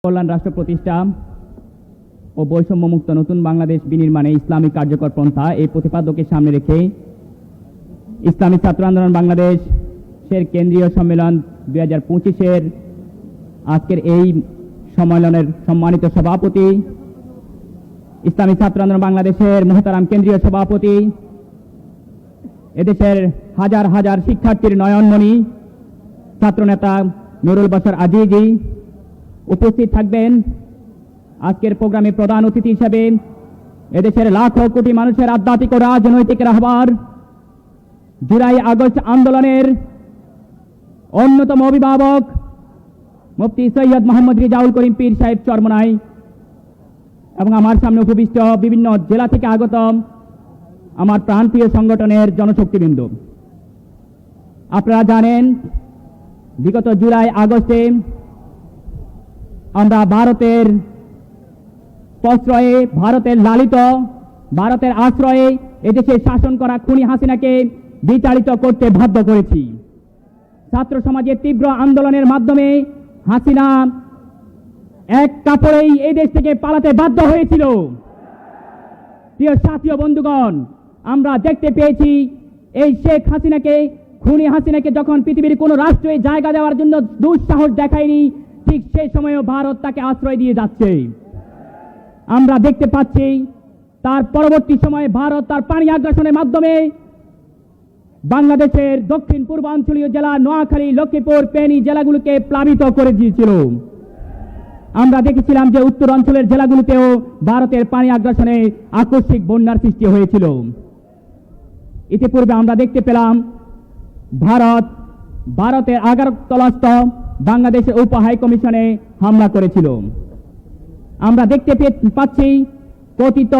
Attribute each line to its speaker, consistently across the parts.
Speaker 1: কল্যাণ রাষ্ট্র প্রতিষ্ঠা ও বৈষম্যমুক্ত নতুন বাংলাদেশ বিনির্মাণে ইসলামিক কার্যকর পন্থা এই প্রতিপাদ্যকে সামনে রেখে ইসলামী ছাত্র আন্দোলন বাংলাদেশের কেন্দ্রীয় সম্মেলন 2025-এর আজকের এই সম্মেলনের সম্মানিত সভাপতি, ইসলামী ছাত্র আন্দোলন বাংলাদেশের মহতারাম কেন্দ্রীয় সভাপতি, এদেশের হাজার হাজার শিক্ষার্থীর নয়নমণি ছাত্রনেতা নুরুল বাশার আজিজি উপস্থিত থাকবেন। আজকের প্রোগ্রামে প্রধান অতিথি হিসেবে এদেশের লাখো কোটি মানুষের আধ্যাত্মিক ও রাজনৈতিক রাহবার, জুলাই আগস্ট আন্দোলনের অন্যতম অভিভাবক মুফতি সৈয়দ মোহাম্মদ রিজাউল করিম পীর সাহেব চরমোনাই এবং আমার সামনে উপবিষ্ট বিভিন্ন জেলা থেকে আগত আমার প্রাণপ্রিয় সংগঠনের জনশক্তিবৃন্দ। আপনারা জানেন, বিগত জুলাই আগস্টে আমরা ভারতের প্রশ্রয়ে, ভারতের লালিত, ভারতের আশ্রয়ে এদেশে শাসন করা খুনি হাসিনাকে বিতাড়িত করতে বাধ্য করেছি। ছাত্র সমাজের তীব্র আন্দোলনের মাধ্যমে হাসিনা এক কাপড়েই এই দেশ থেকে পালাতে বাধ্য হয়েছিল। প্রিয় সাথী ও বন্ধুগণ, আমরা দেখতে পেয়েছি এই শেখ হাসিনাকে, খুনি হাসিনাকে যখন পৃথিবীর কোনো রাষ্ট্রে জায়গা দেওয়ার জন্য দুঃসাহস দেখায়নি, ঠিক সেই সময়েও ভারত তাকে আশ্রয় দিয়ে যাচ্ছে। আমরা দেখতে পাচ্ছি তার পরবর্তী সময়ে ভারত তার পানি আগ্রাসনের মাধ্যমে বাংলাদেশের দক্ষিণ পূর্বাঞ্চলীয় জেলা নোয়াখালী, লক্ষ্মীপুর, ফেনী জেলাগুলোকে প্লাবিত করে দিয়েছিল। আমরা দেখেছিলাম যে উত্তর অঞ্চলের জেলাগুলোতেও ভারতের পানি আগ্রাসনে আকস্মিক বন্যার সৃষ্টি হয়েছিল। ইতিপূর্বে আমরা দেখতে পেলাম ভারতের আগরতলাস্থ বাংলাদেশের উপ হাই কমিশনে হামলা করেছিল। আমরা দেখতে পাচ্ছি কথিত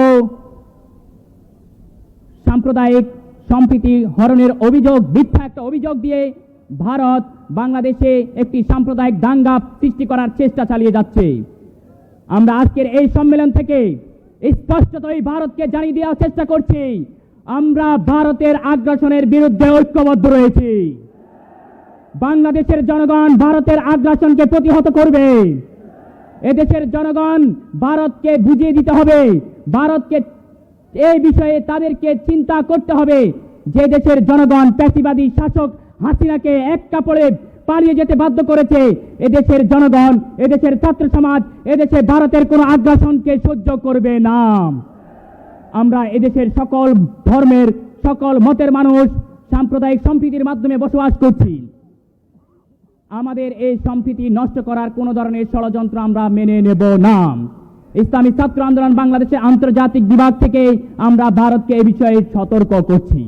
Speaker 1: সাম্প্রদায়িক সম্প্রীতি হরণের অভিযোগ, মিথ্যা একটা অভিযোগ দিয়ে ভারত বাংলাদেশে একটি সাম্প্রদায়িক দাঙ্গা সৃষ্টি করার চেষ্টা চালিয়ে যাচ্ছে। আমরা আজকের এই সম্মেলন থেকে স্পষ্টতই ভারতকে জানিয়ে দেওয়ার চেষ্টা করছি, আমরা ভারতের আগ্রাসনের বিরুদ্ধে ঐক্যবদ্ধ রয়েছি। বাংলাদেশের জনগণ ভারতের আগ্রাসনকে প্রতিহত করবে। এদেশের জনগণ ভারতকে বুঝিয়ে দিতে হবে, ভারতকে এই বিষয়ে তাদেরকে চিন্তা করতে হবে যে দেশের জনগণ ফ্যাসিবাদী শাসক হাসিনাকে এক কাপড়ে পালিয়ে যেতে বাধ্য করেছে। এদেশের জনগণ, এদেশের ছাত্র সমাজ, এদেশে ভারতের কোনো আগ্রাসনকে সহ্য করবে না। আমরা এদেশের সকল ধর্মের, সকল মতের মানুষ সাম্প্রদায়িক সম্প্রীতির মাধ্যমে বসবাস করছি। আমাদের এই সম্প্রীতি নষ্ট করার কোন ধরনের ষড়যন্ত্র আমরা মেনে নেব না। ইসলামী ছাত্র আন্দোলন বাংলাদেশের আন্তর্জাতিক বিভাগ থেকে আমরা ভারতকে এই বিষয়ে সতর্ক করছি।